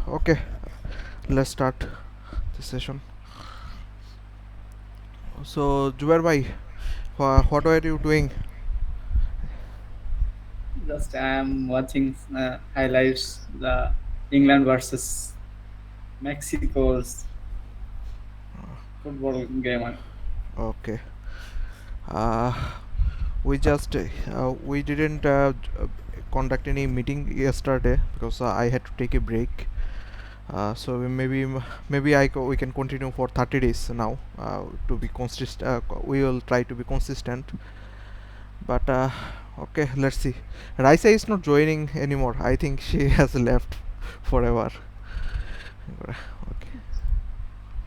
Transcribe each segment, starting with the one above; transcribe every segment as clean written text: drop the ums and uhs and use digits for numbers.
Okay, let's start this session. So, Jubair bhai, what are you doing? Just I am watching highlights the England versus Mexico's football game. Okay. Uh, we didn't conduct any meeting yesterday because I had to take a break. So we can continue for 30 days now to be consistent. We will try to be consistent. But okay, let's see. Raisa is not joining anymore. I think she has left forever. Okay.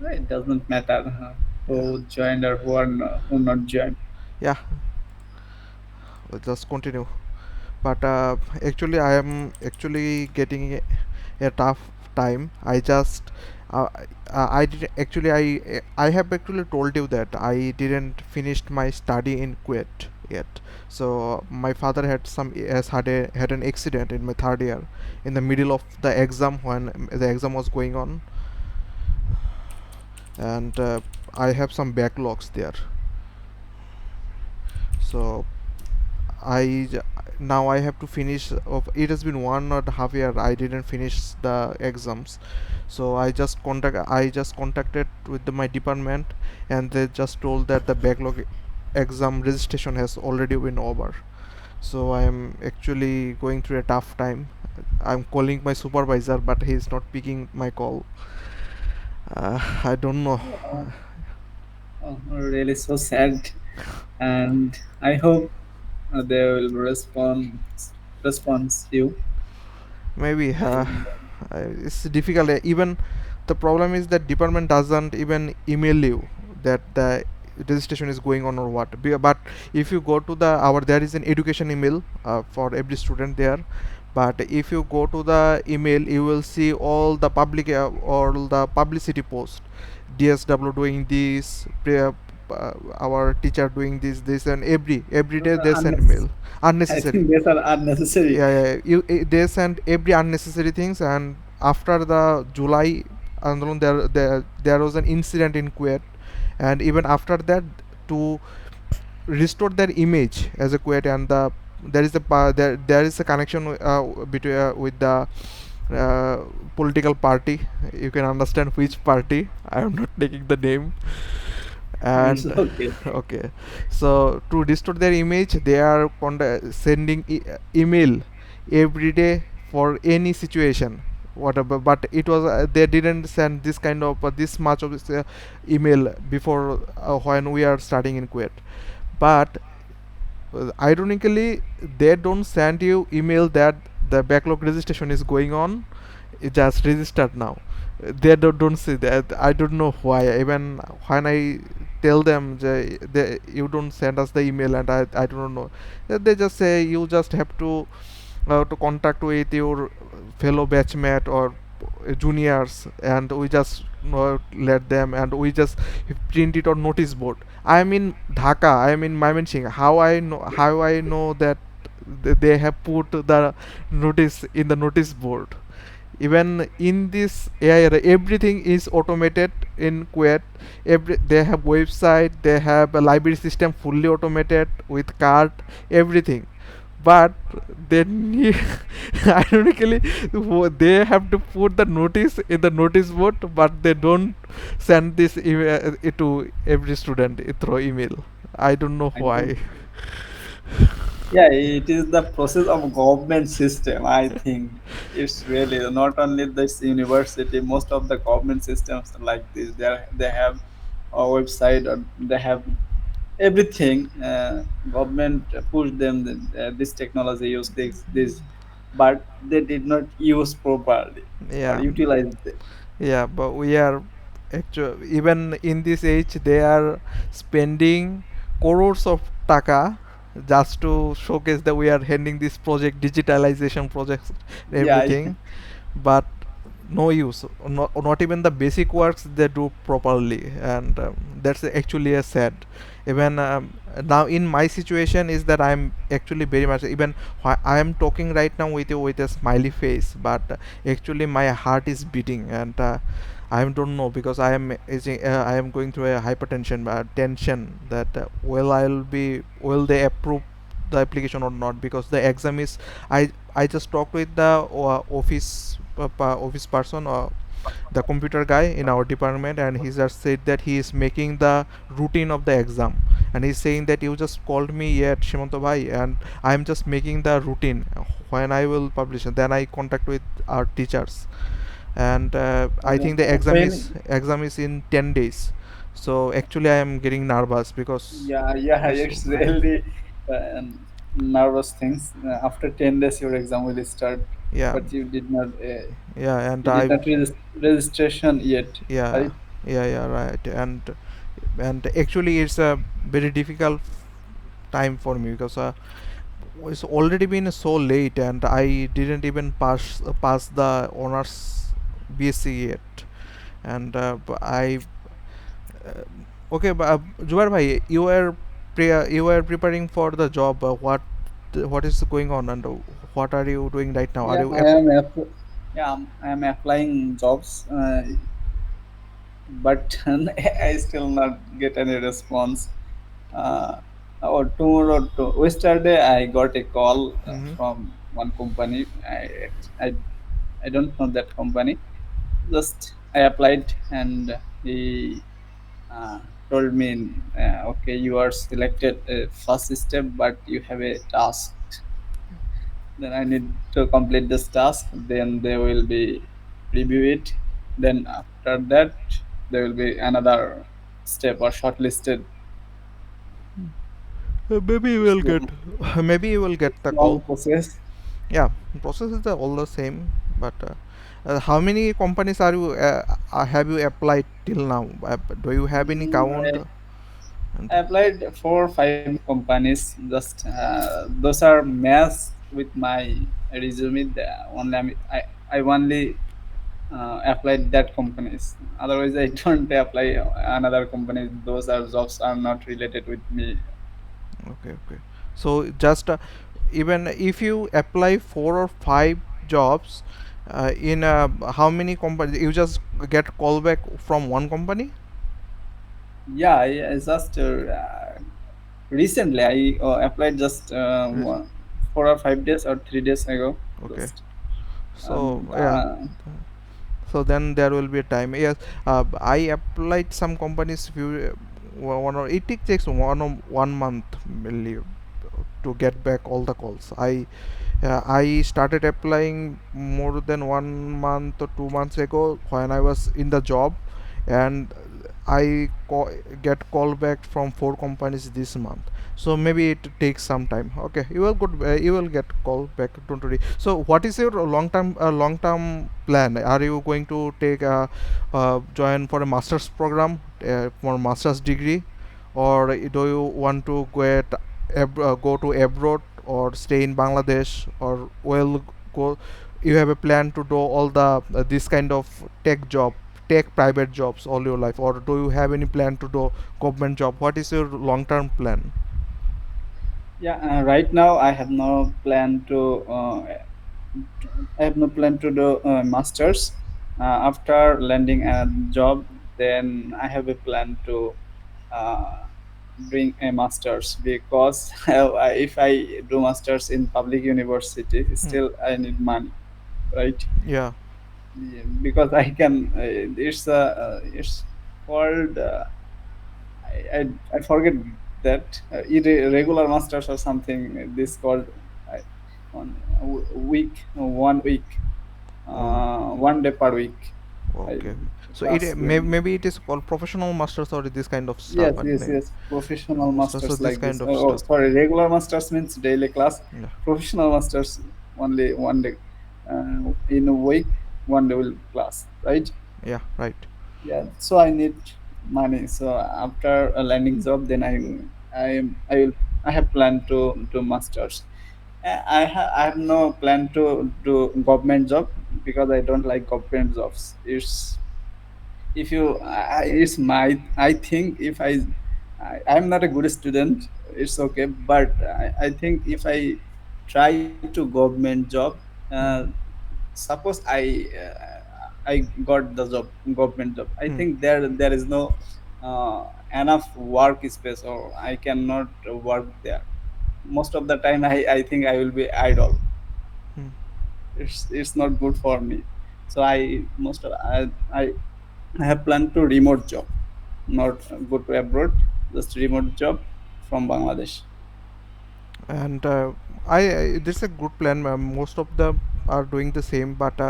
It doesn't matter Yeah. who joined or who not joined. Yeah. We'll just continue. But actually, I am actually getting a tough time. Uh, I did actually I have actually told you that I didn't finish my study in Kuwait yet. So my father had an accident in my third year in the middle of the exam when the exam was going on, and I have some backlogs there. So I j- now I have to finish. It has been 1.5 year. I didn't finish the exams, so I just contacted with my department, and they just told that the backlog exam registration has already been over. So I am actually going through a tough time. I'm calling my supervisor, but he is not picking my call. I don't know. Really so sad, and I hope they will respond you. Maybe And it's difficult. Even the problem is that department doesn't even email you that the registration is going on or what. But if you go to there is an education email for every student there. But if you go to the email, you will see all the publicity post. DSW doing this, our teacher doing this, and every day they send email I unnecessary. think these are unnecessary. They send every unnecessary things. And after the July Andolon, there was an incident in Kuwait, and even after that, to restore their image as a Kuwait, and there is a connection between with the uh, political party. You can understand which party. I am not taking the name. It's And okay. okay, so to restore their image, they are sending email every day for any situation, whatever. But it was they didn't send this kind of this much of this, email before when we are studying in Kuwait. But ironically, they don't send you email that the backlog registration is going on. It just registered now. Don't say that. I don't know why. Even when I tell them you don't send us the email, and I don't know, they just say you just have to contact with your fellow batchmate or juniors, and we just let them, and we just print it on notice board. I am in Dhaka, I am in Mymensingh. How I know that they have put the notice in the notice board? Even in this AI era, everything is automated in Kuwait. They have website, they have a library system fully automated with card, everything. But they need ironically, they have to put the notice in the notice board, but they don't send this to every student through email. I don't know I don't. why. Yeah, it is the process of government system. I think it's really not only this university. Most of the government systems are like this. They have a website or they have everything. Government push them this technology, use this, but they did not use properly or Yeah. utilize it. Yeah, but we are actually, even in this age, they are spending crores of taka just to showcase that we are handling this project, digitalization projects, Yeah, everything. But no use, not even the basic works they do properly, and that's actually a sad. Even now in my situation is that I'm actually very much, even I am talking right now with you with a smiley face, but actually my heart is beating, and I don't know, because I am going through a hypertension tension that will they approve the application or not, because the exam is, I just talked with the office person, the computer guy in our department, and he just said that he is making the routine of the exam, and he's saying that you just called me yet, Shemanto bhai, and I'm just making the routine. When I will publish it, then I contact with our teachers, and I think the When exam is in 10 days. So actually I am getting nervous because yeah, it's so it's really nervous things. After 10 days, your exam will start, yeah, but yeah, and you did I not registration yet, yeah, right? yeah, right, and actually it's a very difficult time for me, because it's already been so late, and I didn't even pass the honors BSc yet, and I okay, but Jubair bhai, you were preparing for the job. What is going on, and what are you doing right now? Are Yeah, you I am applying jobs, but I still not get any response. Uh, or tomorrow, to yesterday, I got a call mm-hmm. from one company. I I don't know that company. Just I applied, and he uh, told me, okay, you are selected first step, but you have a task. Then I need to complete this task. Then they will be review it. Then after that, there will be another step or shortlisted. Maybe you It's will get maybe you will get the long call. process. Yeah, process is all the same, but how many companies have you applied till now? Do you have any count? I And applied 4 5 companies. Just those are matched with my resume. I only applied that companies. Otherwise, I don't apply another company. Those are jobs are not related with me. okay, okay. So just even if you apply 4 or 5 jobs, in how many companies you just get callback from one company? Yeah, I just recently I applied just Yes. 4 or 5 days or 3 days ago. Okay. Just So and yeah. So then there will be a time. Yes, I applied some companies few one or it takes one month really to get back all the calls. I started applying more than 1 month or 2 months ago when I was in the job, and get call back from 4 companies this month. So maybe it takes some time. Okay, you will get call back. Don't worry. So what is your long term plan? Are you going to take join for a master's program, for master's degree, or do you want to go to abroad or stay in Bangladesh, or will go? You have a plan to do all the this kind of tech private jobs all your life, or do you have any plan to do government job? What is your long term plan? yeah, right now I have no plan to. I have no plan to do masters. After landing a job, then I have a plan to uh, bring a masters because if I do masters in public university, Hmm. still I need money, right? Yeah. Yeah, because I can. It's called. I forget that irregular masters or something. This called on week 1 week, Oh, 1 day per week. I okay. So class going. maybe it is called professional masters or this kind of stuff, Yes, and yes, name. yes. Professional So masters this like kind this. of Oh, stuff. sorry. Regular masters means daily class. Yeah. Professional masters only 1 day. In a week, 1 day will class, right? Yeah. Right. Yeah. So I need money. So after a landing job, then I will I have planned to do masters. I have no plan to do government job because I don't like government jobs. It's if you it's my I think if I'm not a good student, it's okay, but I think if I try to government job, uh, Mhm. suppose I got the job, government job, I Hmm. think there is no enough work space, or I cannot work there. Most of the time I think I will be idle. Hmm. It's not good for me. So I I have planned to remote job, not go to abroad, just remote job from Bangladesh. And this is a good plan. Most of them are doing the same, but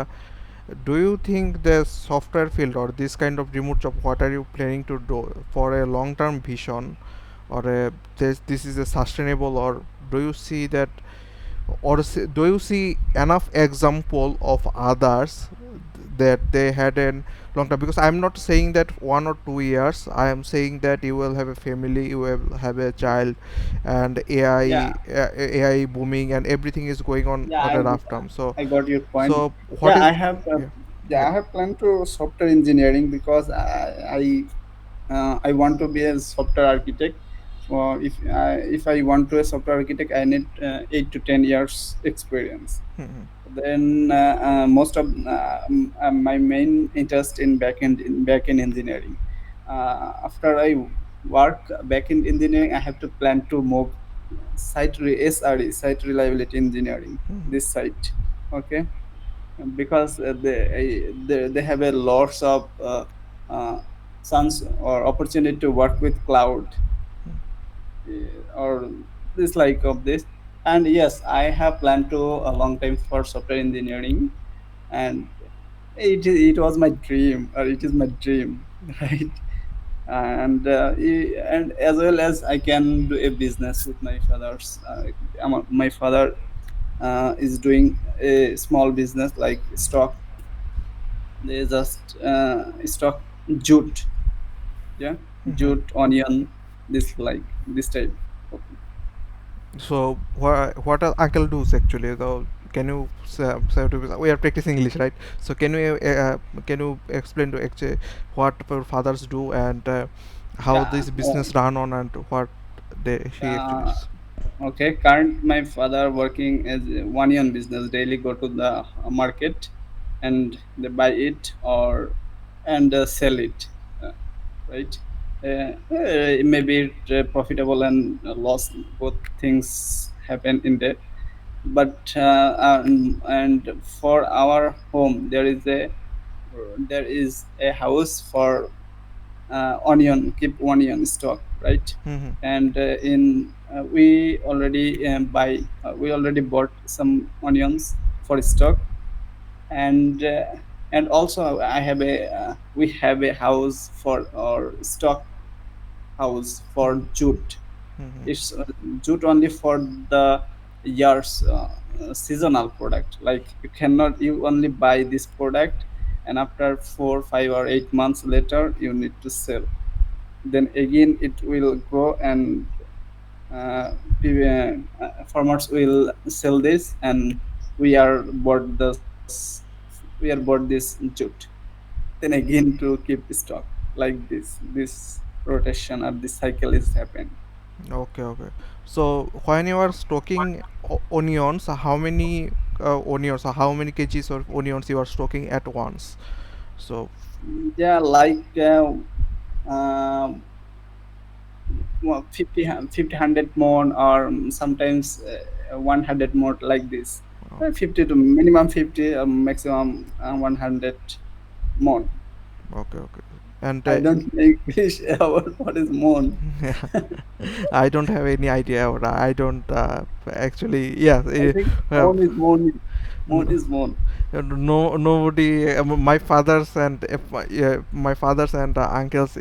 do you think the software field or this kind of remote job, what are you planning to do for a long term vision, or this is a sustainable, or do you see that, or do you see enough example of others that they had a long time? Because I'm not saying that 1 or 2 years, I am saying that you will have a family, you will have a child, and Yeah, AI booming and everything is going on yeah, at a rough term. So I got your point. so what Yeah, is, I have. yeah, Yeah, yeah. I have planned to software engineering because I want to be a software architect. For if I want to a software architect, I need 8 to 10 years experience. Hmm. Then most of my main interest in backend engineering. After I work backend engineering, I have to plan to move SRE, site reliability engineering. Hmm. This site, okay, because they have a lots of chance or opportunity to work with cloud, or this like of this. And yes, I have planned to a long time for software engineering, and it was my dream, or it is my dream, right? And as well as I can do a business with my father's. My father is doing a small business like stock. They just stock jute, yeah, Hmm. jute, onion, this like this type of. So what uncle does actually? So can you say to, we are practicing English, right? So can you explain to actually what our fathers do, and how Yeah. this business run on, and what he actually Uh, does? okay. Current my father working as a one-on business. Daily go to the market, and they buy it or and sell it. Uh, right. Maybe it, profitable and loss. Both things happen in there. But and for our home, there is a house for onion, keep onion stock, right? Hmm. And in we already bought some onions for stock. And also I have a we have a house for our stock house for jute. Hmm. It's jute only for the years, seasonal product. Like you only buy this product, and after 4, 5, or 8 months later you need to sell. Then again it will grow, and farmers will sell this, and we are bought this jute. Then again to keep stock, like this rotation or this cycle is happening. Okay, okay. So when you are stocking onions, how many onions, how many kgs of onions you are stocking at once? So. Yeah, like um, 50 100 more, or sometimes 100 more, like this. 50 to minimum 50, maximum 100 more. Okay, okay. And I don't make fish about what is more. I don't have any idea, or I don't actually. Yeah, I think uh, more is more. no, nobody. My fathers and my fathers and uncles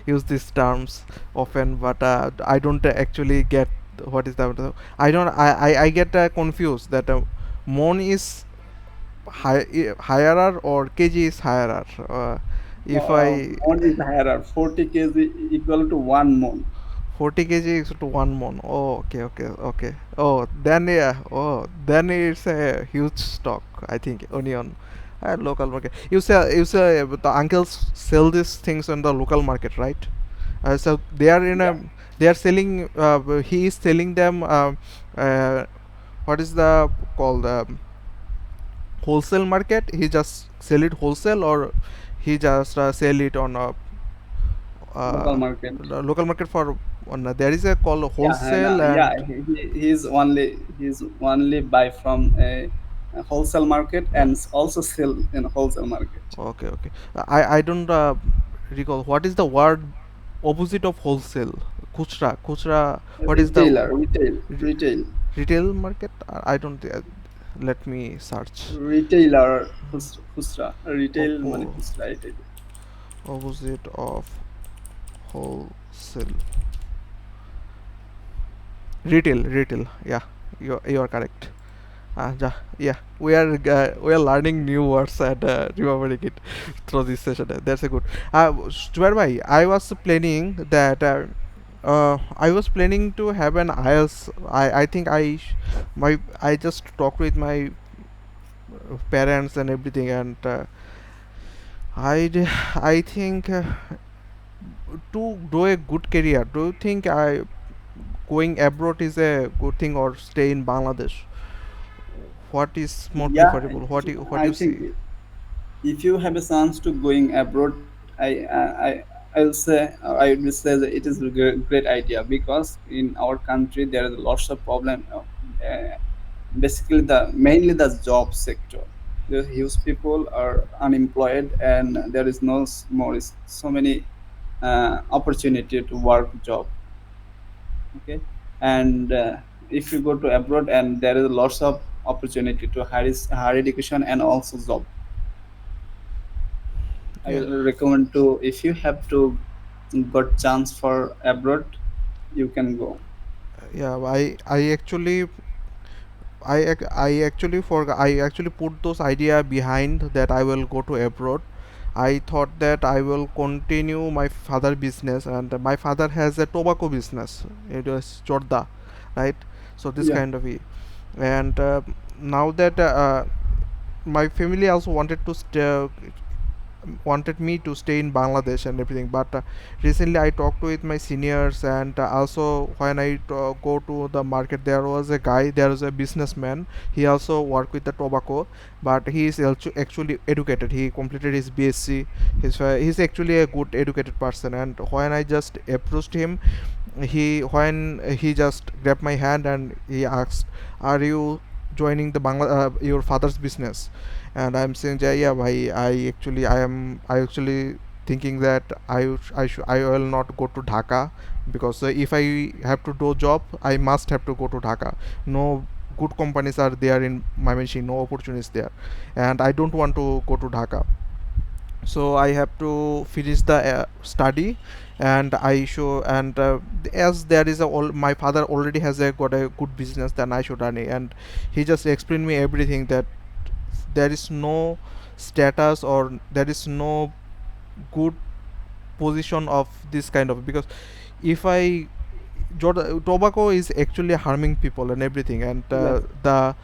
use these terms often, but I don't actually get what is that. I don't. I get confused that mon is higher or kg is higher. If I Mon is higher. 40 kg equal to 1 mon. 40 kg is to 1 mon. Oh, okay, okay, okay. Oh, then yeah. Oh, then it's a huge stock, I think, onion. At local market. You say the uncles sell these things on the local market, right? So they are in a Yeah, they are selling. He is selling them. Uh, what is the called wholesale market? He just sell it wholesale, or he just sell it on a local market. local market for on there is a call Yeah, and wholesale yeah, and he's only buy from a wholesale market yeah. and also sell in wholesale market. Okay, okay. I don't recall what is the word opposite of wholesale. Kuchra. What is the Retailer, retail, re- retail, retail market? I don't. Let me search. retailer, khusra, retail money Oppo khusra, retail. opposite of wholesale. Retail. Yeah, you are correct. Yeah, we are learning new words and remembering it through this session. That's a good. Stuart bhai, I was planning to have an IELTS. I think I just talked with my parents and everything, and I think to do a good career. Do you think I going abroad is a good thing or stay in Bangladesh? What is more Yeah, preferable? What I you think see? if you have a chance to going abroad, I'll say I would say that it is a great idea, because in our country there is lots of problem. Basically, the mainly the job sector. The huge people are unemployed, and there is no more so many opportunity to work job. Okay, and if you go to abroad, and there is lots of opportunity to higher education and also job. I Yeah. will recommend to, if you have to got chance for abroad, you can go. Yeah, I actually put those idea behind that I will go to abroad. I thought that I will continue my father business, and my father has a tobacco business. It was Jorda, right? So this Yeah, kind of and now that my family also wanted me to stay in Bangladesh and everything. But recently, I talked with my seniors, and also when I go to the market, there was a guy, there was a businessman. He also worked with the tobacco, but he is actually educated. He completed his BSc. He's actually a good educated person. And when I just approached him, he just grabbed my hand and he asked, "Are you joining the your father's business?" And I'm saying, yeah, bhai, I actually thinking that I will not go to Dhaka, because if I have to do job, I must have to go to Dhaka. No good companies are there in my machine, no opportunities there, and I don't want to go to Dhaka. So I have to finish the study, and I show and as there is my father already has got a good business, then I should run it. And he just explained me everything, that there is no status or there is no good position of this kind of, because if I tobacco is actually harming people and everything, and yes, the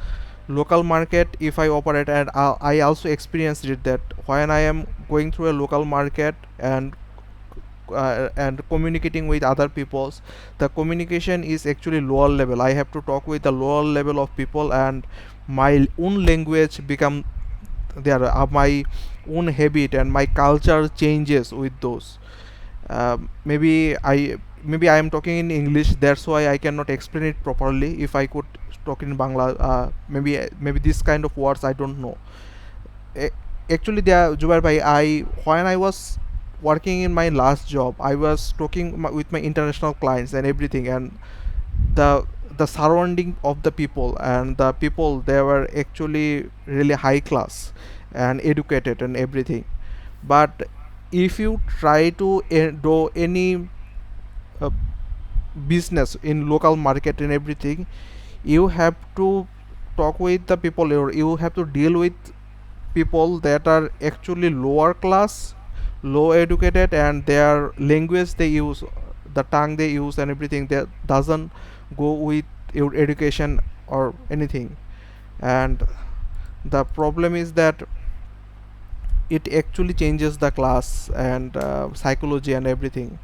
local market if I operate, and I also experienced it, that when I am going through a local market and communicating with other peoples, the communication is actually lower level. I have to talk with the lower level of people, and my own language become there, my own habit and my culture changes with those. Maybe I am talking in English, that's why I cannot explain it properly. If I could talk in Bangla, maybe this kind of words I don't know. A- Actually, there, Jubair bhai, I when I was working in my last job, I was talking with my international clients and everything, and the surrounding of the people, and the people, they were actually really high class and educated and everything. But if you try to do any uh, business in local market and everything, you have to talk with the people, or you have to deal with people that are actually lower class, low educated, and their language they use, the tongue they use and everything, that doesn't go with your education or anything. And the problem is that it actually changes the class and psychology and everything.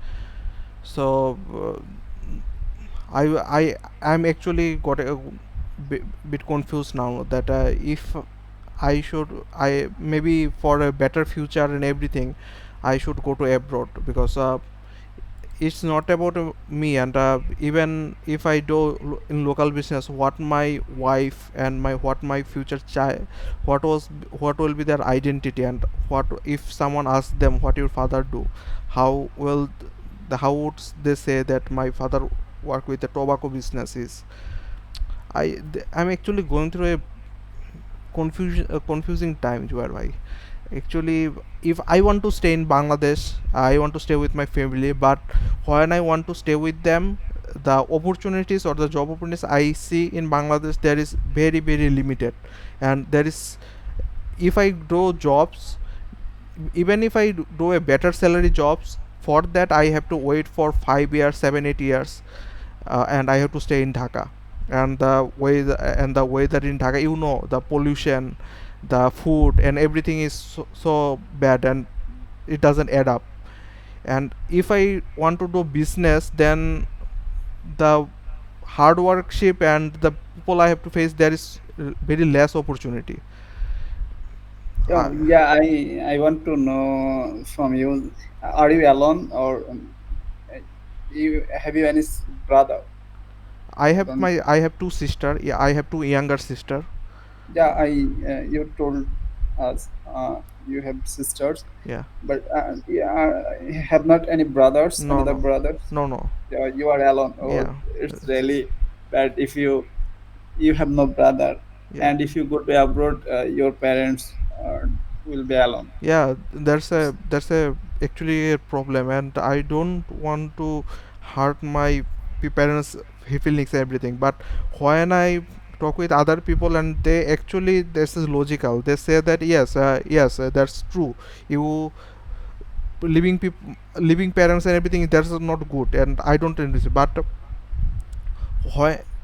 So I'm actually got a bit confused now that if I should, I maybe for a better future and everything, I should go to abroad, because it's not about me. And even if I do in local business, what my wife and my future child, what will be their identity, and what if someone asks them what your father do, how will how would they say that my father work with the tobacco businesses? I'm actually going through a confusing time, Juar bhai. Actually, if I want to stay in Bangladesh, I want to stay with my family, but when I want to stay with them, the opportunities or the job opportunities I see in Bangladesh, there is very very limited. And there is, if I do jobs, even if I do a better salary jobs, for that I have to wait for 5 years, 7 8 years, and I have to stay in Dhaka. And the weather in Dhaka, you know, the pollution, the food and everything is so bad, and it doesn't add up. And if I want to do business, then the hard workship and the people I have to face, there is very less opportunity. Yeah, uh, yeah. I want to know from you. Are you alone, or uh, you have you any brother? Don't. I have two sister. Yeah, I have two younger sister. Yeah, I you told us you have sisters, Yeah. but yeah, you have not any brothers, No, another no, brothers. no. Yeah, you are alone. Oh, Yeah. it's really bad if you have no brother, Yeah. and if you go to abroad, your parents will be alone. Yeah, that's a actually a problem, and I don't want to hurt my parents feelings and everything. But when I talk with other people, and they actually, this is logical, they say that yes, yes, that's true. You living parents and everything, that's not good, and I don't understand. But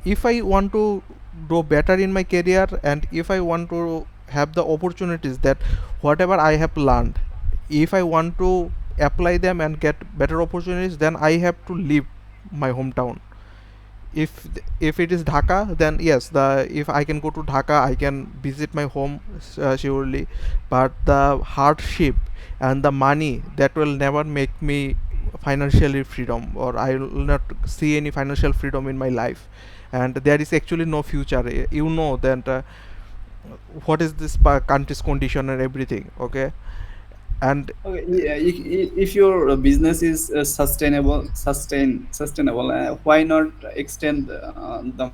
if I want to do better in my career, and if I want to have the opportunities that whatever I have learned, if I want to apply them and get better opportunities, then I have to leave my hometown. If it is Dhaka, then yes, the if I can go to Dhaka, I can visit my home, surely. But the hardship and the money, that will never make me financially freedom, or I will not see any financial freedom in my life. And there is actually no future. You know that what is this country's condition and everything, okay? And Okay, yeah, if your business is sustainable, why not extend the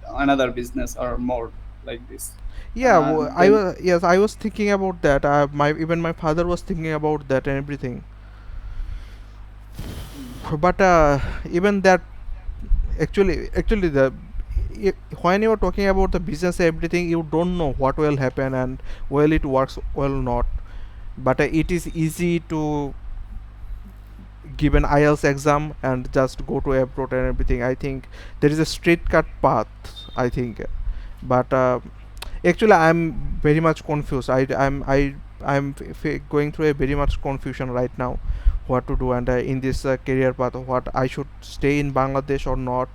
another business or more like this? yeah, I Then was, yes, I was thinking about that. My even my father was thinking about that and everything. But even that, actually the when you are talking about the business everything, you don't know what will happen and will it works well not. But it is easy to give an IELTS exam and just go to abroad and everything. I think there is a straight cut path, I think. But actually I'm very much confused. I'm going through a very much confusion right now, what to do. And in this career path, what I should stay in Bangladesh or not.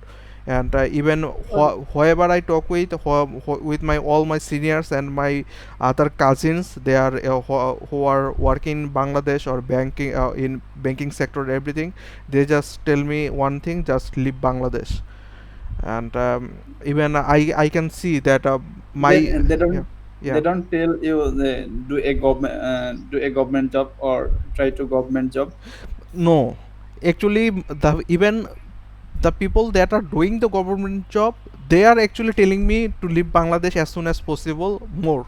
And even whoever I talk with, with my all my seniors and my other cousins, they are who are working in Bangladesh or banking, in banking sector and everything, they just tell me one thing: just leave Bangladesh. And even I can see that my then they yeah, don't yeah. tell you they do a government job or try to government job. No, actually, the even the people that are doing the government job, they are actually telling me to leave Bangladesh as soon as possible, more.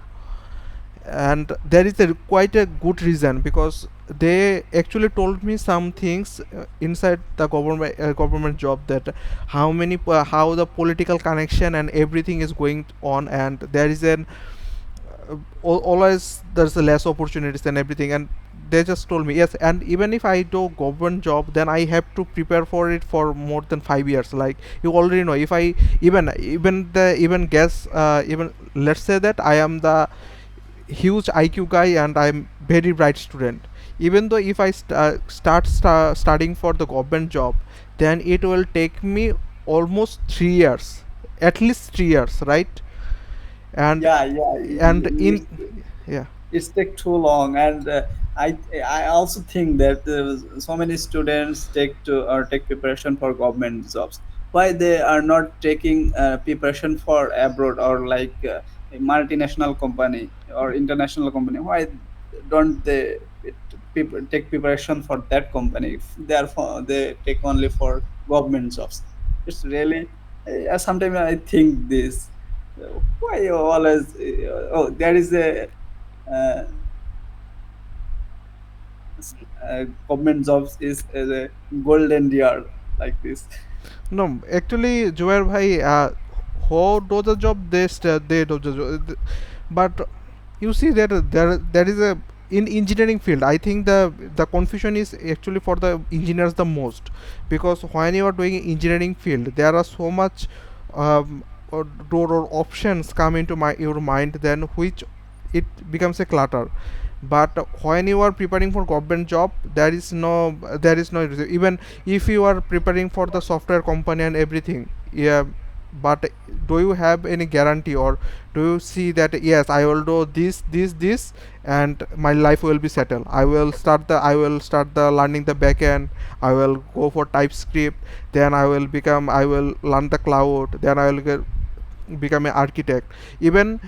And there is a quite a good reason, because they actually told me some things inside the government job, that how the political connection and everything is going on, and there is an always there's a less opportunities and everything. And they just told me yes, and even if I do government job, then I have to prepare for it for more than 5 years. Like, you already know, if I even guess, even let's say that I am the huge IQ guy and I'm very bright student. Even though if I studying for the government job, then it will take me almost 3 years, at least 3 years, right? And Yeah, yeah, in yeah. it's take too long, and I also think that so many students take preparation for government jobs. Why they are not taking preparation for abroad, or like a multinational company or international company? Why don't they people take preparation for that company if they take only for government jobs? It's really, sometimes I think this, why you always, oh, there is a government jobs is a golden year, like this. No, actually, Joer bhai, how do the job they do the job, but you see that there is a in engineering field. I think the confusion is actually for the engineers the most, because when you are doing engineering field, there are so much or options come into your mind, then which it becomes a clutter. But when you are preparing for government job, there is no even if you are preparing for the software company and everything, yeah. But do you have any guarantee, or do you see that yes, I will do this and my life will be settled? I will start the learning the backend. I will go for TypeScript, then I will learn the cloud, then I will become an architect. Even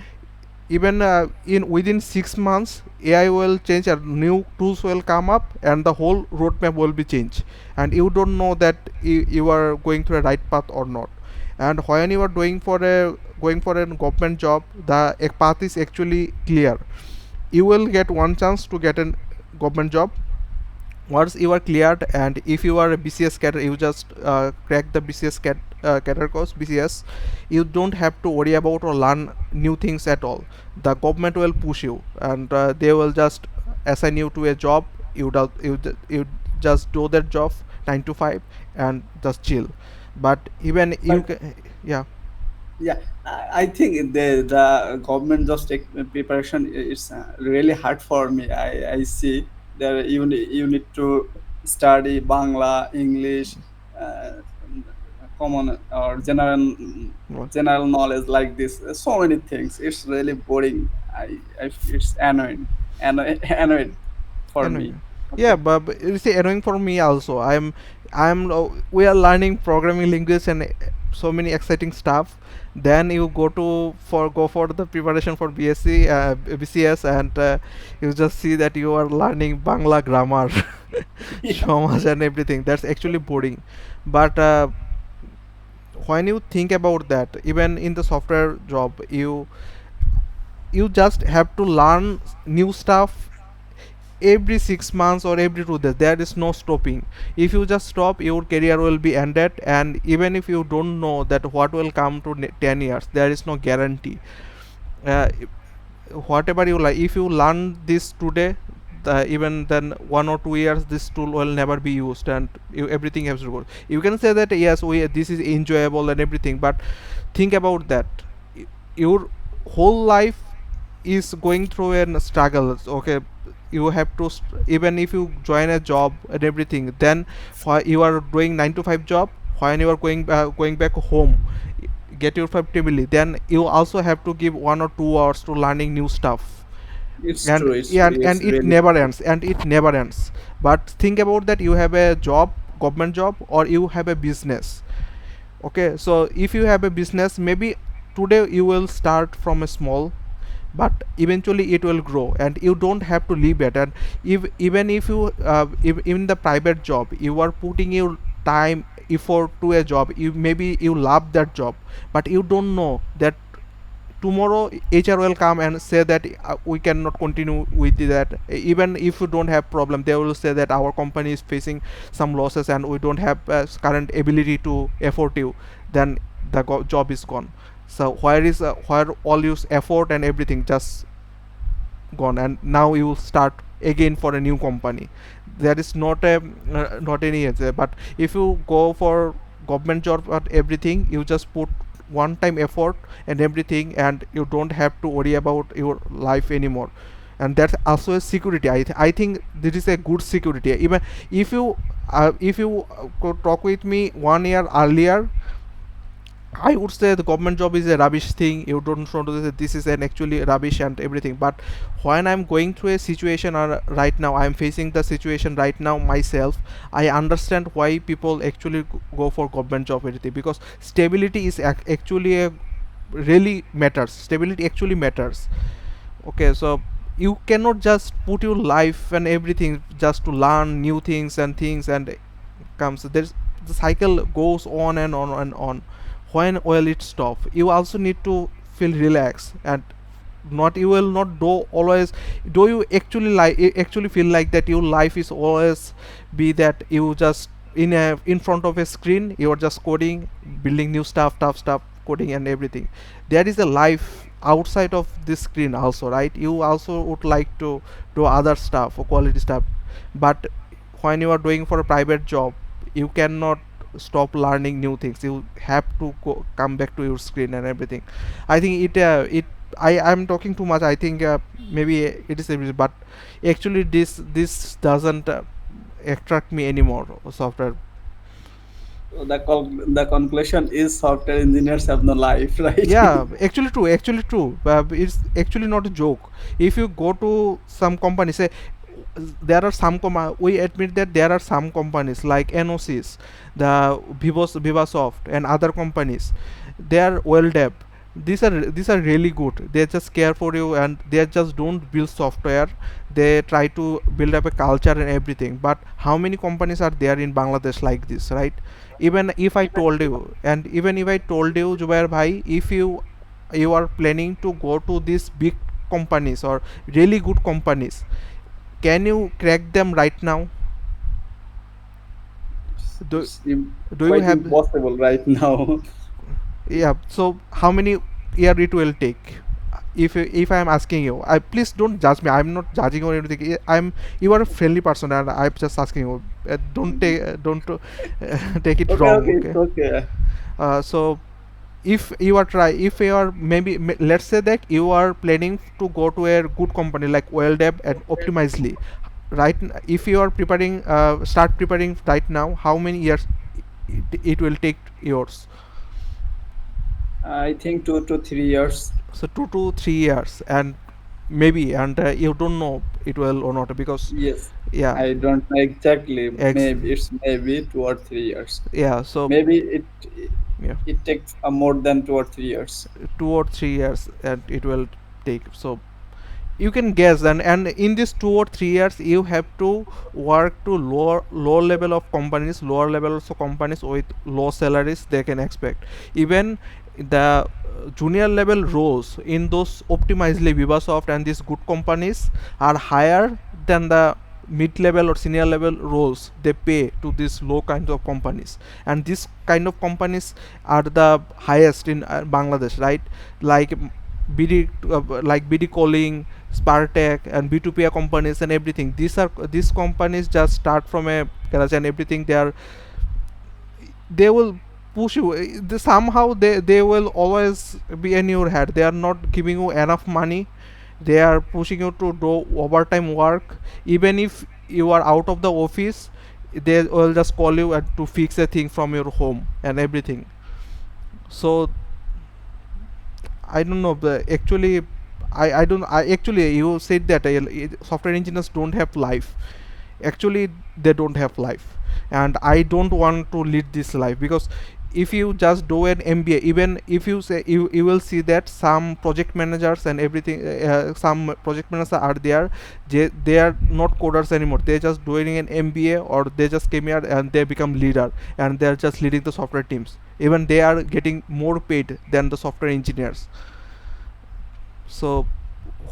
in within 6 months, AI will change and new tools will come up and the whole roadmap will be changed, and you don't know that you are going to a right path or not. And when you are going for a government job, the path is actually clear. You will get one chance to get a government job. Once you are cleared, and if you are a BCS cadre, you just crack the cadre course, BCS. You don't have to worry about or learn new things at all. The government will push you, and they will just assign you to a job. You just do that job 9 to 5 and just chill. But even you But can, yeah. yeah, I think the government just take preparation is really hard for me. I see there you need to study Bangla, English, uh, common or Well, general knowledge, like this. So many things. It's really boring. It's annoying, annoying for me. annoying. Yeah, Okay. but it's annoying for me also. We are learning programming language and so many exciting stuff. Then you go for the preparation for BSc, BCS, and you just see that you are learning Bangla grammar, Yeah. so much and everything. That's actually boring. But when you think about that, even in the software job, you just have to learn new stuff every 6 months or every 2 days. There is no stopping. If you just stop, your career will be ended, and even if you don't know that what will come to 10 years, there is no guarantee. uh, Whatever you like, if you learn this today, even then 1 or 2 years this tool will never be used, and everything has to go. You can say that yes, this is enjoyable and everything, but think about that. Your whole life is going through a struggle. Okay, you have to even if you join a job and everything, then you are doing 9 to 5 job. When you are going back home, get your family, then you also have to give 1 or 2 hours to learning new stuff. It's And true. yeah, It's and it really never true. ends, but think about that. You have a job, government job, or you have a business. Okay, so if you have a business, maybe today you will start from a small, but eventually it will grow, and you don't have to leave it. And if even if you if in the private job you are putting your time, effort to a job, maybe you love that job, but you don't know that tomorrow HR will come and say that we cannot continue with that. Even if you don't have problem, they will say that our company is facing some losses and we don't have current ability to afford you. Then the job is gone. So where all your effort and everything just gone, and now you start again for a new company. There is not any answer. But if you go for government job or everything, you just put one time effort and everything, and you don't have to worry about your life anymore. And that's also a security. I think this is a good security. Even if you could talk with me 1 year earlier, I would say the government job is a rubbish thing. You don't want to say this is an actually rubbish and everything. But when I'm going through a situation, or right now I'm facing the situation right now myself, I understand why people actually go for government job everything, because stability is actually a really matters. Stability actually matters. Okay, so you cannot just put your life and everything just to learn new things and comes there's the cycle goes on and on and on. When will it stop? You also need to feel relaxed, and not you will not do always. Do you actually actually feel like that your life is always be that you just in front of a screen, you are just coding, building new stuff, tough stuff, coding and everything? There is a life outside of this screen also, right? You also would like to do other stuff or quality stuff. But when you are doing for a private job, you cannot stop learning new things. You have to come back to your screen and everything. I think it I'm talking too much. I think maybe it is a bit, but actually this doesn't attract me anymore, software. So the conclusion is software engineers have no life, right? Yeah, actually true. It's actually not a joke. If you go to some company, say there are some we admit that there are some companies like NOCs, the Vivasoft and other companies, they are well dev. These are really good. They just care for you, and they just don't build software. They try to build up a culture and everything. But how many companies are there in Bangladesh like this, right? Even if I told you, and even if I told you, Jubair bhai, if you are planning to go to these big companies or really good companies, can you crack them right now? do, do you Quite have? impossible right now. Yeah, so how many year it will take? If I am asking you, I please don't judge me. I'm not judging or anything. You are a friendly person, and I'm just asking you. Don't take it Okay, wrong, okay, it's okay? okay. So if you are maybe let's say that you are planning to go to a good company like WellDev and Optimizely, right? If you are preparing, start preparing right now, how many years it will take yours? I think 2 to 3 years. So 2 to 3 years, and maybe, and you don't know it will or not, because Yes, yeah, I don't know exactly. ex Maybe it's maybe 2 or 3 years. yeah, so Maybe yeah, it takes more than 2 or 3 years. 2 or 3 years, and it will take. So you can guess, and in these 2 or 3 years you have to work to lower level of companies, lower levels of companies with low salaries they can expect. Even the junior level roles in those Optimizely, Vivasoft and these good companies are higher than the mid level or senior level roles they pay to these low kinds of companies. And these kind of companies are the highest in Bangladesh, right? Like BD, like BD calling, Spartech and B2P companies and everything. These companies just start from a garage and everything. They will push you. Somehow they will always be in your head. They are not giving you enough money. They are pushing you to do overtime work. Even if you are out of the office, they will just call you and to fix a thing from your home and everything. So I don't know. But actually, I don't. I actually you said that software engineers don't have life. Actually, they don't have life, and I don't want to lead this life, because if you just do an MBA, even if you say you will see that some project managers and everything, some project managers are there. They are not coders anymore. They're just doing an MBA, or they just came here and they become leader, and they're just leading the software teams. Even they are getting more paid than the software engineers. So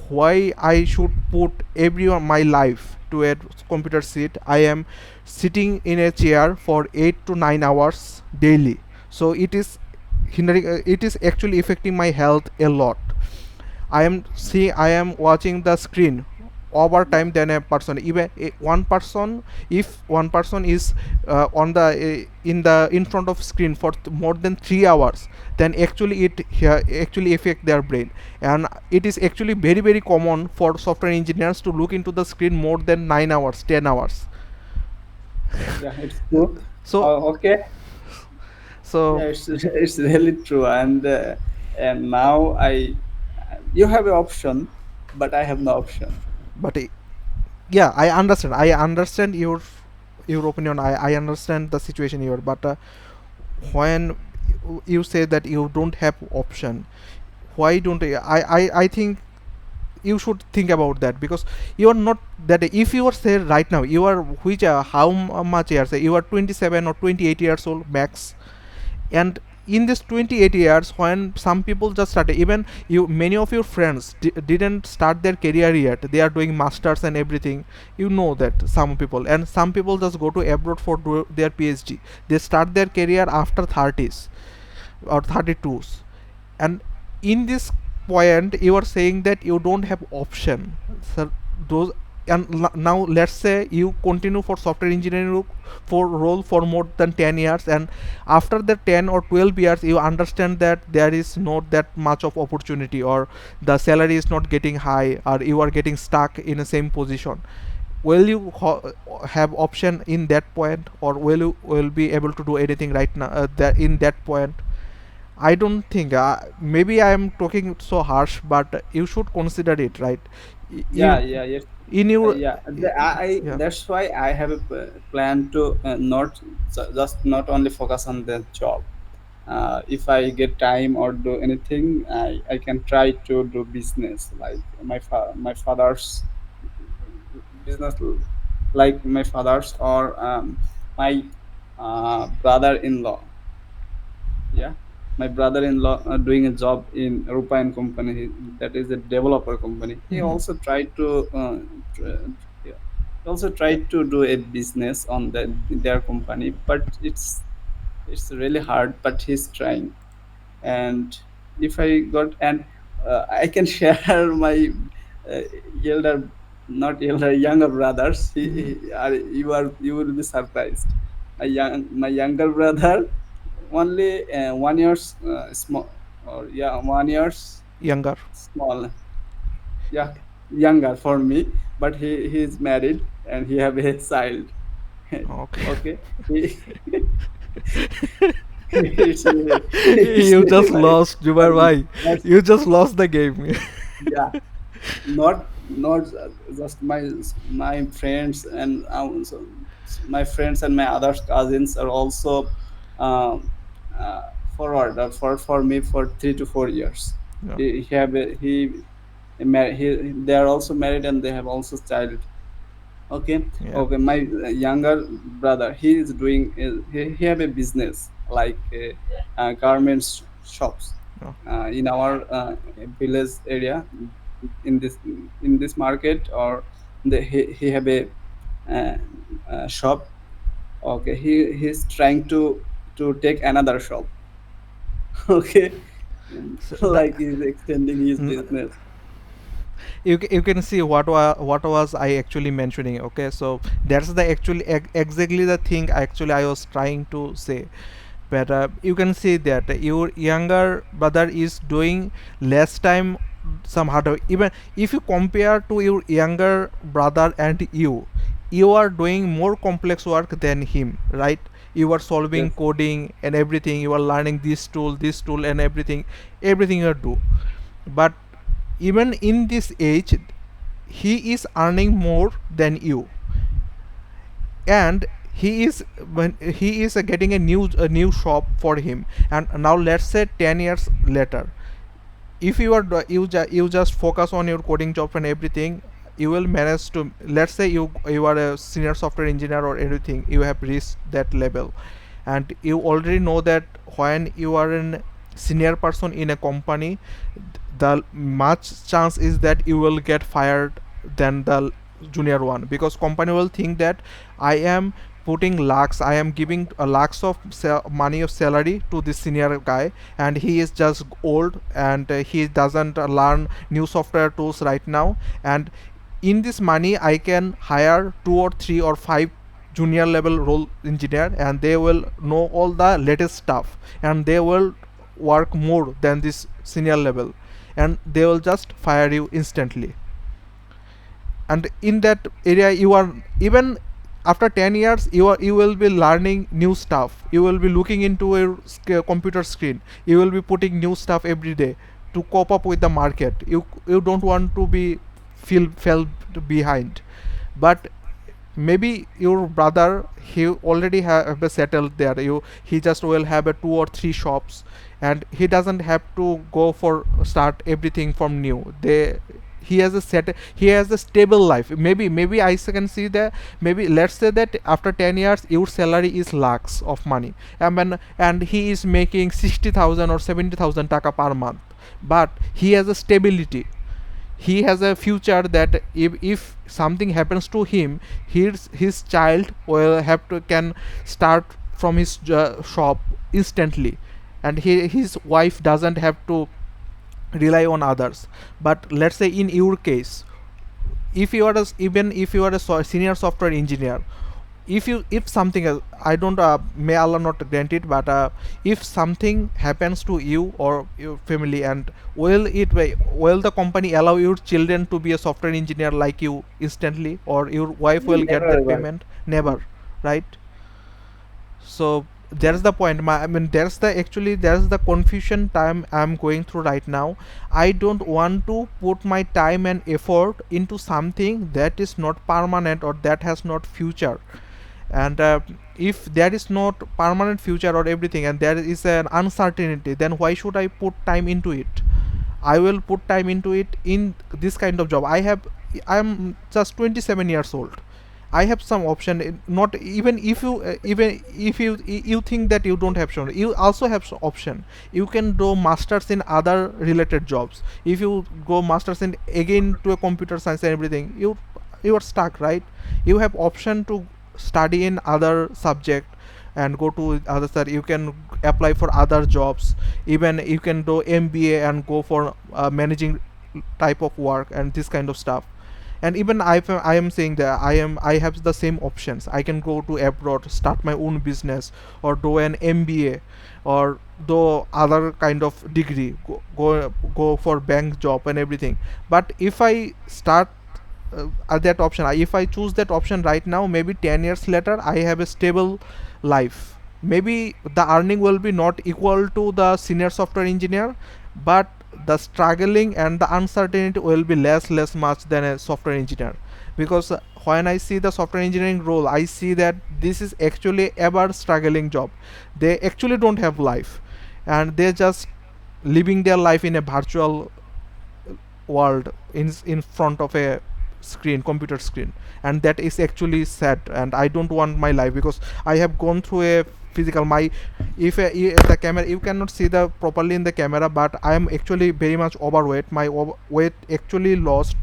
why I should put every my life to a computer seat? I am sitting in a chair for 8 to 9 hours daily. So it is hindering, it is actually affecting my health a lot. I am watching the screen Yeah. overtime than a person. Even one person, if one person is on the in the in front of screen for more than 3 hours, then actually it actually affect their brain. And it is actually very very common for software engineers to look into the screen more than 9 hours, 10 hours. Yeah, it's true. So Okay. so Yeah, it's it's really true. And now you have an option, but I have no option. but yeah, I understand your opinion. I understand the situation here, but when you say that you don't have option, why don't I think you should think about that, because you are not that. If you are say right now you are which how much years, you are 27 or 28 years old max, and in this 28 years when some people just started, even you many of your friends didn't start their career yet, they are doing masters and everything. You know that some people, and some people just go to abroad for their PhD, they start their career after 30s or 32s. And in this point you are saying that you don't have option. So those, and now let's say you continue for software engineering for role for more than 10 years, and after the 10 or 12 years you understand that there is not that much of opportunity, or the salary is not getting high, or you are getting stuck in the same position. Will you have option in that point, or will be able to do anything right now that in that point? I don't think. Maybe I am talking so harsh, but you should consider it, right? Yeah, You yeah, yes. in your Yeah. yeah. That's why I have a plan to not just not only focus on the job. If I get time or do anything, I can try to do business like my father's business, like my father's or my brother-in-law. Yeah, my brother-in-law doing a job in Rupa and Company. That is a developer company. He Mhm. also tried to yeah, he also tried to do a business on their company, but it's really hard. But he's trying. And if I got, and I can share my uh, elder, not elder, younger brothers. You will be surprised. My younger brother, only 1 years small, or yeah, 1 years Younger. small, yeah, younger for me. But he is married and he have a child. Okay. Okay, he, it's You really just like lost, Jubair funny. bhai. That's, You just lost the game. yeah, not just my friends and my friends and my other cousins are also um, forward for me for 3 to 4 years. Yeah. He they are also married and they have also child. Okay, Yeah. okay. My younger brother, he is doing he have a business like garments shops Yeah. in our village area, in this market, or he have a uh, shop. Okay, he's trying to take another shop. Okay, So that, like he's extending his n- business. you can see what was I actually mentioning. Okay, so that's the actually exactly the thing actually I was trying to say. But you can see that your younger brother is doing less time some hard work. Even if you compare to your younger brother and you are doing more complex work than him, right? You are solving Yes, coding and everything, you are learning this tool and everything you do. But even in this age he is earning more than you, and he is when he is getting a new shop for him. And now let's say 10 years later, if you are you just focus on your coding job and everything, you will manage to, let's say you are a senior software engineer or anything, you have reached that level, and you already know that when you are a senior person in a company, the much chance is that you will get fired than the junior one, because company will think that I am putting lakhs, I am giving lakhs of money of salary to this senior guy, and he is just old, and he doesn't learn new software tools right now, and in this money I can hire 2 or 3 or 5 junior level role engineer, and they will know all the latest stuff, and they will work more than this senior level, and they will just fire you instantly. And in that area you are, even after 10 years you will be learning new stuff, you will be looking into a computer screen, you will be putting new stuff every day to cope up with the market. You don't want to be fell behind. But maybe your brother, he already have a settled there, he just will have a 2 or 3 shops, and he doesn't have to go for start everything from new. He has a he has a stable life. Maybe I can see that, maybe let's say that after 10 years your salary is lakhs of money, and he is making 60,000 or 70,000 taka per month, but he has a stability, he has a future, that if something happens to him, his child will have to can start from his shop instantly, and his wife doesn't have to rely on others. But let's say in your case, if you are even if you are a senior software engineer, if something I don't may Allah not grant it, but if something happens to you or your family, and will the company allow your children to be a software engineer like you instantly, or your wife will get Never that ever. payment? Never, right? So Yeah. there's the point. I mean, there's the confusion time I'm going through right now. I don't want to put my time and effort into something that is not permanent or that has not future. And if there is not permanent future or everything, and there is an uncertainty, then why should I put time into it? I will put time into it in this kind of job. I'm just 27 years old. I have some option. Not even if you you think that you don't have option, you also have option. You can do masters in other related jobs. If you go masters in again to a computer science and everything, you are stuck, right? You have option to study in other subject and go to other side. You can apply for other jobs. Even you can do MBA and go for managing type of work and this kind of stuff. And even I am saying that I have the same options. I can go to abroad, start my own business, or do an MBA, or do other kind of degree, go for bank job and everything. But if I start that option, if I choose that option right now, maybe 10 years later I have a stable life. Maybe the earning will be not equal to the senior software engineer, but the struggling and the uncertainty will be less much than a software engineer. Because when I see the software engineering role, I see that this is actually ever struggling job. They actually don't have life, and they just living their life in a virtual world in front of a screen, computer screen. And that is actually sad, and I don't want my life, because I have gone through a physical my if the camera, you cannot see the properly in the camera, but I am actually very much overweight. My weight actually lost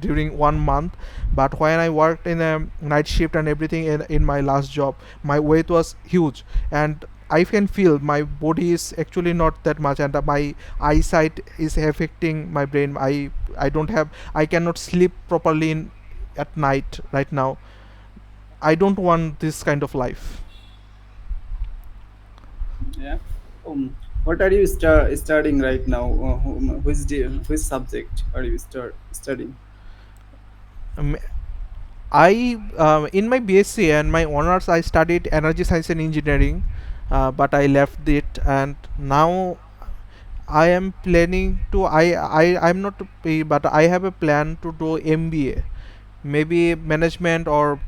during 1 month. But when I worked in a night shift and everything in my last job, my weight was huge, and I can feel my body is actually not that much, and my eyesight is affecting my brain. I don't have, I cannot sleep properly in at night right now. I don't want this kind of life. Yeah. What are you studying right now? Which subject are you studying? um, I in my BSc and my honors I studied energy science and engineering, but I left it, and now I am planning to I'm not to pay, but I have a plan to do MBA, maybe management or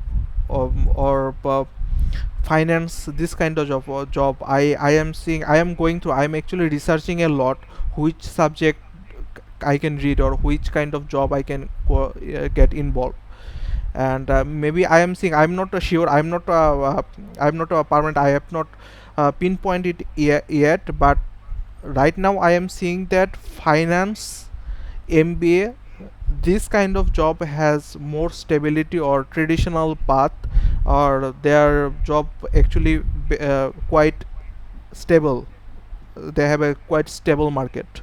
finance, this kind of job. I am seeing, I am going through, I am actually researching a lot which subject I can read, or which kind of job I can get involved. And maybe I am seeing, I'm not sure, I'm not permanent, I have not pinpoint it yet. But right now I am seeing that finance, MBA, this kind of job has more stability or traditional path, or their job actually quite stable. They have a quite stable market.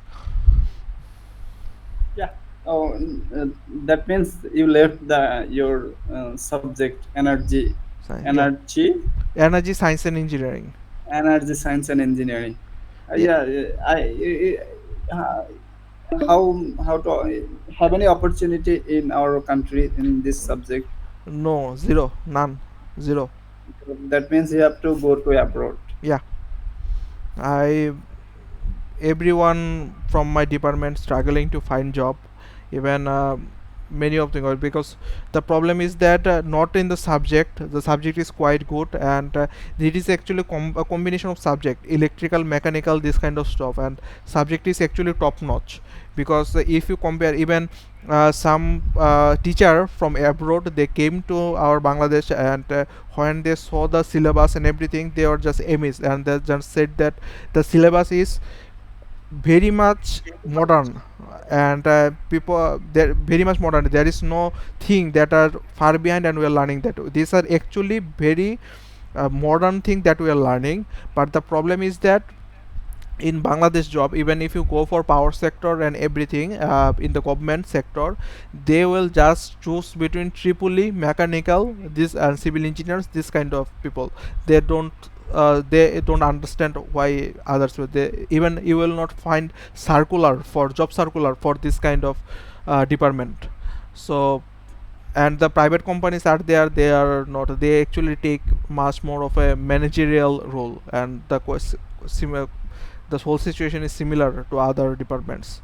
Yeah. Oh, that means you left the your subject energy, Yeah, energy, energy science and engineering. energy science and engineering. Yeah, Yeah, uh, how to have any opportunity in our country in this subject? no, zero, none, zero. That means you have to go to abroad. Yeah, I everyone from my department struggling to find job, even many of them because the problem is that not in the subject is quite good, and it is actually a combination of subject, electrical, mechanical, this kind of stuff, and subject is actually top notch. Because if you compare, even some teacher from abroad, they came to our Bangladesh, and when they saw the syllabus and everything, they were just amazed, and they just said that the syllabus is very much modern, and people, they're very much modern. There is no thing that are far behind, and we are learning that these are actually very modern thing that we are learning. But the problem is that in Bangladesh job, even if you go for power sector and everything, in the government sector, they will just choose between triple E, mechanical, this and civil engineers, this kind of people. They don't understand why others will. They, even you will not find circular for job circular for this kind of department. So, and the private companies are there, they are not, they actually take much more of a managerial role, and the whole situation is similar to other departments.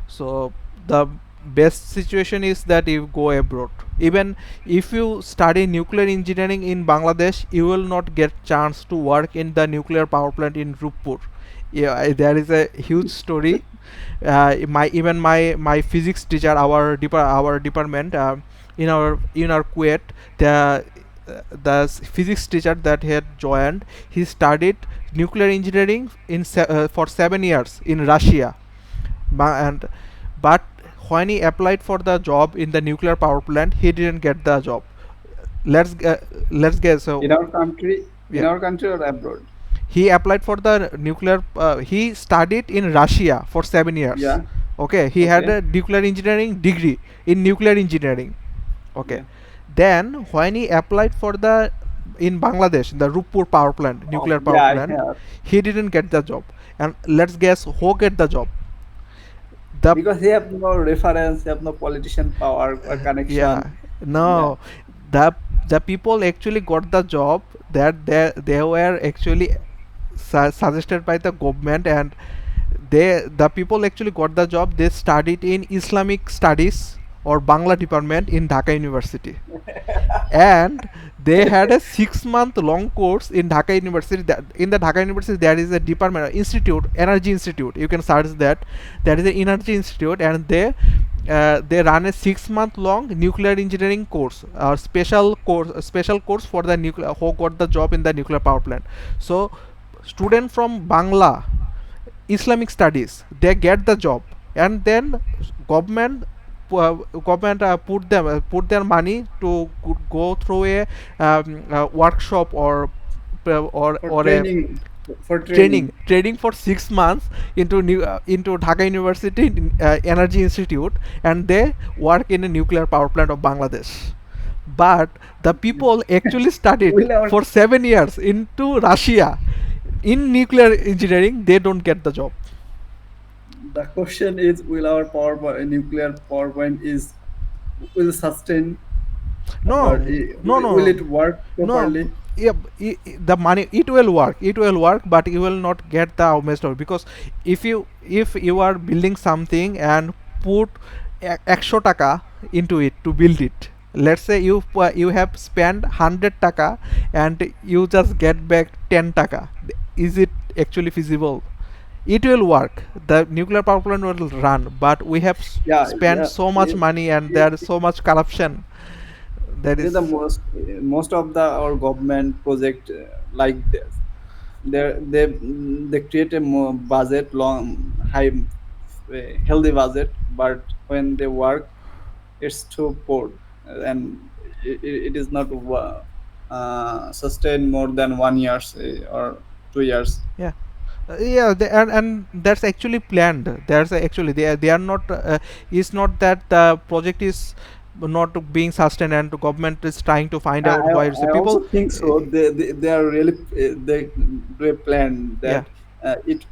So the best situation is that you go abroad. Even if you study nuclear engineering in Bangladesh, you will not get chance to work in the nuclear power plant in Rupur. Yeah, there is a huge story. My even my physics teacher, our department, in our Kuwait, the physics teacher that had joined, he studied nuclear engineering for 7 years in Russia. And but when he applied for the job in the nuclear power plant, he didn't get the job. Let's guess. In our country, in Yeah, our country or abroad? he applied for the nuclear. He studied in Russia for 7 years. Yeah. Okay, he had Okay. a nuclear engineering degree in nuclear engineering. Okay, Yeah. then when he applied for the in Bangladesh, in the Rupur power plant, Oh, nuclear power yeah, I plant, have. he didn't get the job. And let's guess who get the job. The Because he have no reference, he have no politician power or Yeah, connection. Yeah. no, the the people actually got the job, that they were actually suggested by the government, and the people actually got the job. They studied in Islamic studies or Bangla department in Dhaka University, and they had a 6 month long course in Dhaka University. In the Dhaka University, there is a department, institute, energy institute. You can search that. There is an energy institute, and they run a 6 month long nuclear engineering course, special course for the nuclear who got the job in the nuclear power plant. So student from Bangla Islamic studies, they get the job, and then government put their money to go through a workshop, For or a training, for training training. for 6 months into Dhaka University Energy Institute, and they work in a nuclear power plant of Bangladesh. But the people actually studied Will our for 7 years into Russia in nuclear engineering, they don't get the job. the question is, will our nuclear power plant is will sustain, or No, no, will no, it work no. properly? Yeah, the money, it will work. It will work, but you will not get the almost all, because if you are building something and put 100 taka into it to build it. Let's say you have spent 100 taka, and you just get back 10 taka. Is it actually feasible? It will work. The nuclear power plant will run, but we have Yeah, spent yeah. so much money, and there is so much corruption. That It is the is, most of the our government project like this. They create a more budget, long high healthy budget, but when they work, it's too poor, and it is not sustained more than 1 year or 2 years. yeah. Yeah, and that's actually planned. There's actually they are not. It's not that the project is not being sustained and the government is trying to find out why it's the I people. also think Uh, so. They are really they plan yeah, that it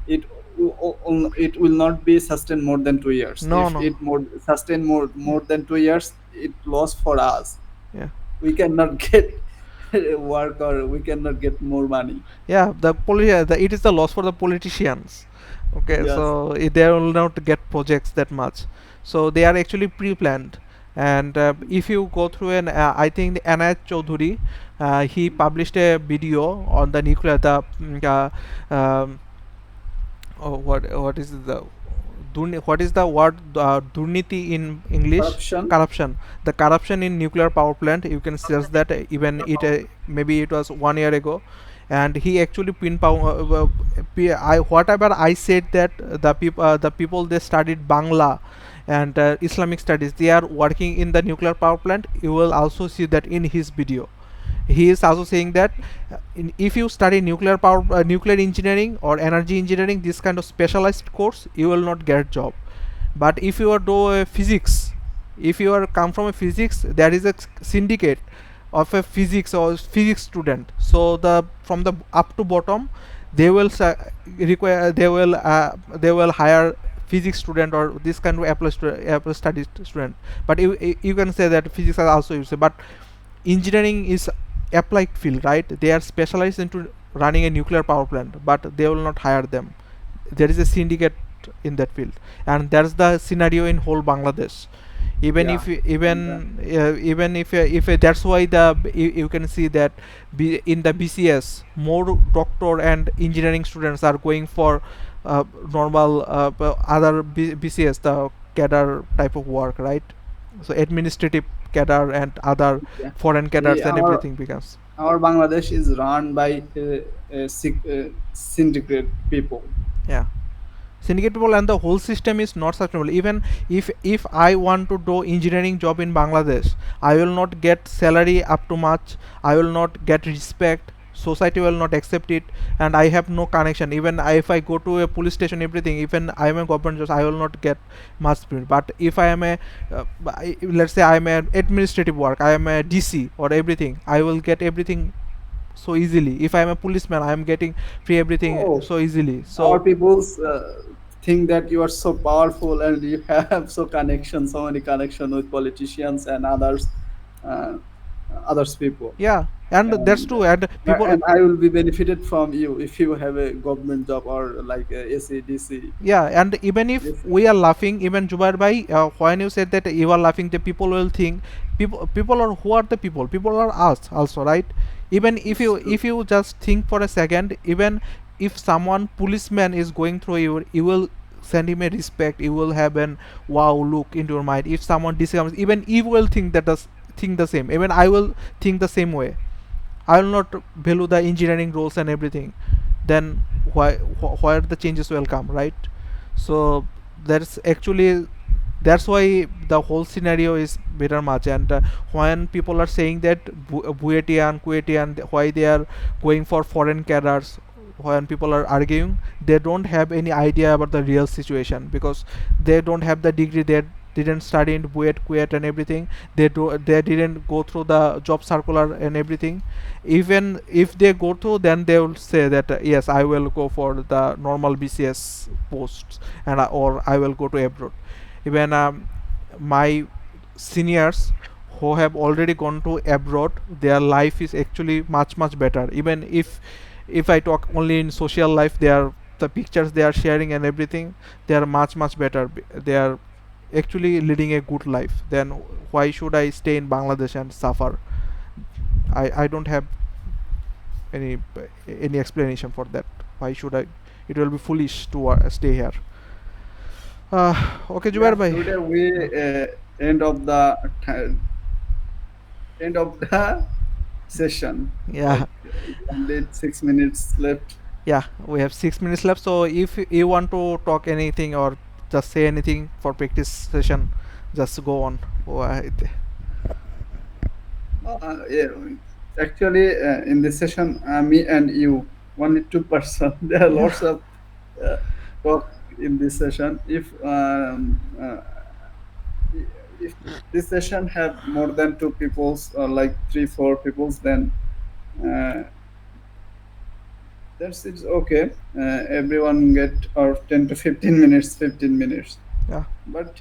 it will not be sustained more than 2 years. no, If no, it sustain yeah, more than 2 years, it lost for us. yeah. We cannot get work or we cannot get more money. Yeah, it is the loss for the politicians. Okay, Yes. so they will not get projects that much, so they are actually pre-planned. And if you go through an I think the Anayat Chaudhuri, he published a video on the nuclear the what is the what is the word durniti in English? Corruption. Corruption. The corruption in nuclear power plant. You can search that. Even it maybe it was 1 year ago, and he actually pinpoint. Whatever I said that the people they studied Bangla and Islamic studies, they are working in the nuclear power plant. You will also see that in his video. He is also saying that if you study nuclear engineering or energy engineering, this kind of specialized course, you will not get job. But if you are do physics, if you are come from a physics, there is a syndicate of a physics or physics student, so the from the up to bottom, they will require they will hire physics student or this kind of applied study student. But you can say that physics are also used, but engineering is applied field, right? They are specialized into running a nuclear power plant, but they will not hire them. There is a syndicate in that field, and that's the scenario in whole Bangladesh. Even Yeah. if And even if that's why you can see that in the BCS more doctor and engineering students are going for normal other BCS, the cadre type of work, right? So administrative cadre and other yeah. foreign cadres and Our everything becomes. Bangladesh is run by syndicate people. Yeah, syndicate people, and the whole system is not sustainable. Even if I want to do engineering job in Bangladesh, I will not get salary up to much. I will not get respect. Society will not accept it, and I have no connection. Even if I go to a police station, everything, even I am a government job, I will not get much spirit. But if I am a let's say I am an administrative work, I am a DC or everything, I will get everything so easily. If I am a policeman, I am getting free everything Oh, so easily. our So peoples think that you are so powerful and you have so many connection with politicians and uh, others people, yeah, and that's and true. And people, I will be benefited from you if you have a government job or like a ACDC. yeah, and even if Yes, we are laughing, even Jubair bhai, when you said that you are laughing, the people will think people are who are the people? People are us also, right? Even it's true. if you just think for a second, even if someone policeman is going through you will send him a respect. You will have an wow look into your mind. If someone discomes, even you will think that does think the same. Even I will think the same way. I will not value the engineering roles and everything. Then where the changes will come, right? So that's actually that's why the whole scenario is better much. And when people are saying that Buetian, Kuetian, why they are going for foreign cadres, when people are arguing, they don't have any idea about the real situation, because they don't have the degree. They didn't study in Buet, Kuwait and everything. They didn't go through the job circular and everything. Even if they go through, then they will say that yes, I will go for the normal BCS posts, and or I will go to abroad. Even my seniors who have already gone to abroad, their life is actually much better. Even if I talk only in social life, they are the pictures they are sharing and everything, they are much better. They are actually leading a good life. Then why should I stay in Bangladesh and suffer? I don't have any any explanation for that. Why should I? It will be foolish to stay here. Okay, Jubair Yeah, bhai. today we end of the end of the session. Yeah, Like only 6 minutes left. yeah, we have 6 minutes left. So if you want to talk anything or just say anything for practice session, just go on. Yeah, actually, in this session, me and you. only 2%. There are Yeah. lots of uh, talk in this session. If this session have more than two peoples or like three four peoples, then uh, that's it's okay. Everyone get or 10 to 15 minutes, 15 minutes. Yeah. But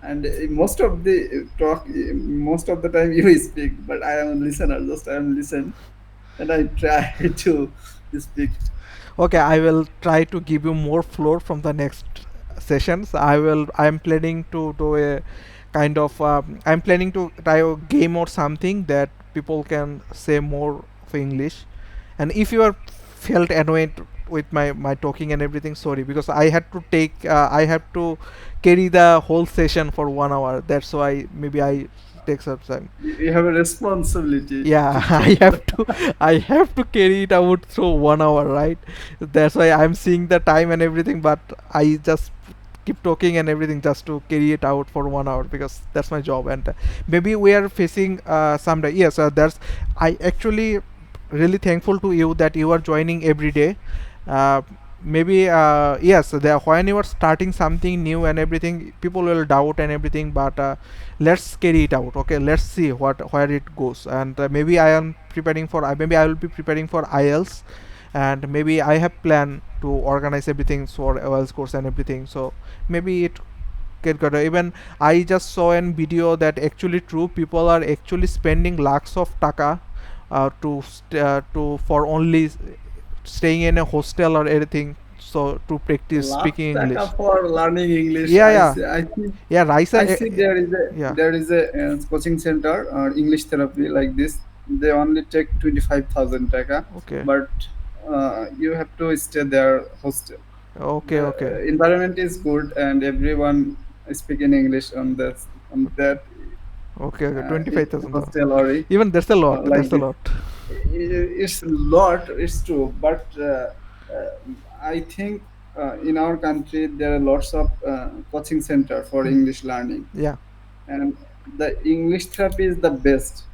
and most of the talk, most of the time you speak, but I am a listener. Just I am listen and I try to speak. Okay, I will try to give you more floor from the next sessions. I'm planning to do a kind of I'm planning to try a game or something that people can say more of English. And if you are felt annoyed with my talking and everything, sorry, because I have to carry the whole session for 1 hour. That's why maybe I take some time. You have a responsibility Yeah, to take the. I have to carry it out through 1 hour, right? That's why I'm seeing the time and everything, but I just keep talking and everything just to carry it out for 1 hour because that's my job. And maybe we are facing some day. Yes, that's I actually really thankful to you that you are joining every day. uh, Maybe yes, when you are starting something new and everything, people will doubt and everything, but let's carry it out. Okay, let's see where it goes. And maybe I am preparing for maybe I will be preparing for IELTS, and maybe I have planned to organize everything for IELTS course and everything. So maybe it get good. Even I just saw an video that actually true, people are actually spending lakhs of taka to for only staying in a hostel or anything, so to practice Lakh speaking taka English. for learning English. Yeah, yeah, I see. yeah, Raisa. I see Yeah. there is a coaching center or English therapy like this. They only take 25,000 taka, Okay. but you have to stay there hostel. Okay. The Okay. environment is good and everyone speaking English on that Okay. Okay. 25,000. hostel or Even that's a lot. like That's a this. lot. It's a lot, it's true, but I think in our country there are lots of coaching center for Hmm. English learning, Yeah. and the English therapy is the best.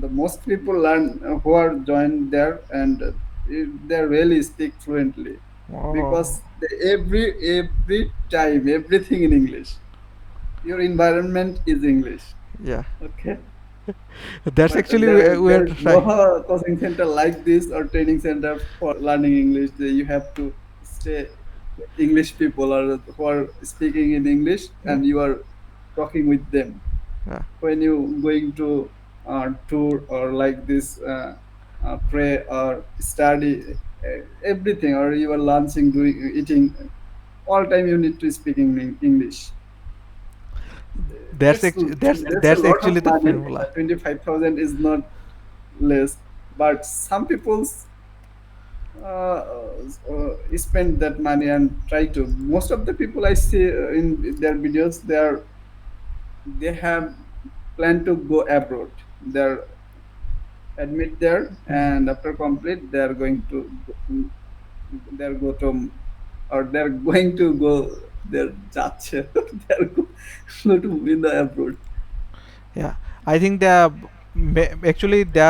The most people learn who are joined there, and they really speak fluently Oh. because every time everything in English. Your environment is English. Yeah. Okay. That's But actually we there are is no trying. coaching center like this or training center for learning English. You have to stay with English people or who are speaking in English, Yeah. and you are talking with them Yeah. when you going to tour or like this, pray or study, everything, or you are lunching, doing eating. All time you need to speak in English. That's a That's lot actually of the money. formula. 25,000 is not less, but some people's spend that money and try to. Most of the people I see in their videos, they have planned to go abroad. They're admit there, Hmm. and after complete, they're going to they're go to or they're going to go. They're যাচ্ছে. They're go to in the abroad. Yeah, I think actually they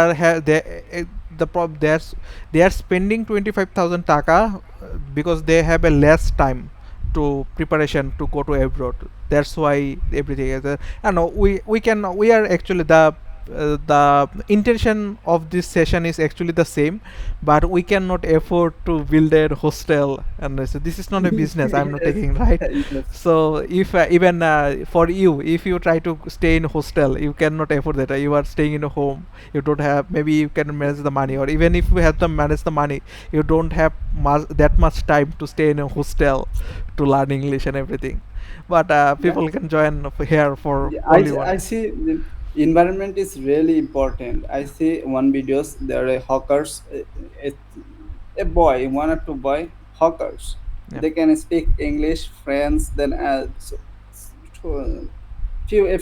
are spending 25,000 taka because they have a less time to preparation to go to abroad. That's why everything is. I know we are actually the intention of this session is actually the same, but we cannot afford to build a hostel, and so this is not a business I'm not Yes, taking, right? yes. So if even for you, if you try to stay in hostel, you cannot afford that. You are staying in a home, you don't have, maybe you can manage the money, or even if you have to manage the money, you don't have that much time to stay in a hostel to learn English and everything. But Yeah. people can join here for Yeah, only one. I see the environment is really important. I see one videos there are hawkers, a, a boy, one or two boy hawkers. Yeah. They can speak English, French, then a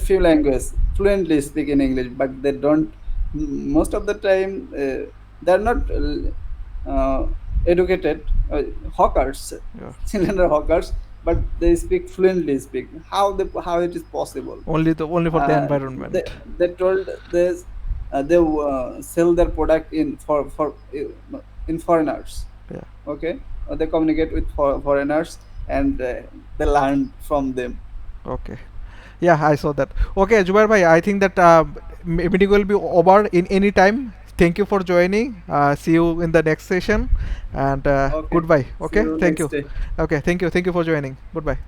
few languages fluently speak in English, but they don't. Most of the time, they're not educated hawkers. Yeah. Children are hawkers, but they speak fluently. Speak how it is possible. Only for the uh, they, environment. they told this, they sell their product in for in foreigners. Yeah. Okay, they communicate with foreigners, and they learn from them. Okay. Yeah, I saw that. Okay, Jubair bhai, I think that meeting will be over in any time. Thank you for joining. See you in the next session, and Okay, goodbye. see Okay, you thank next you. day. Okay, thank you. Thank you for joining. Goodbye.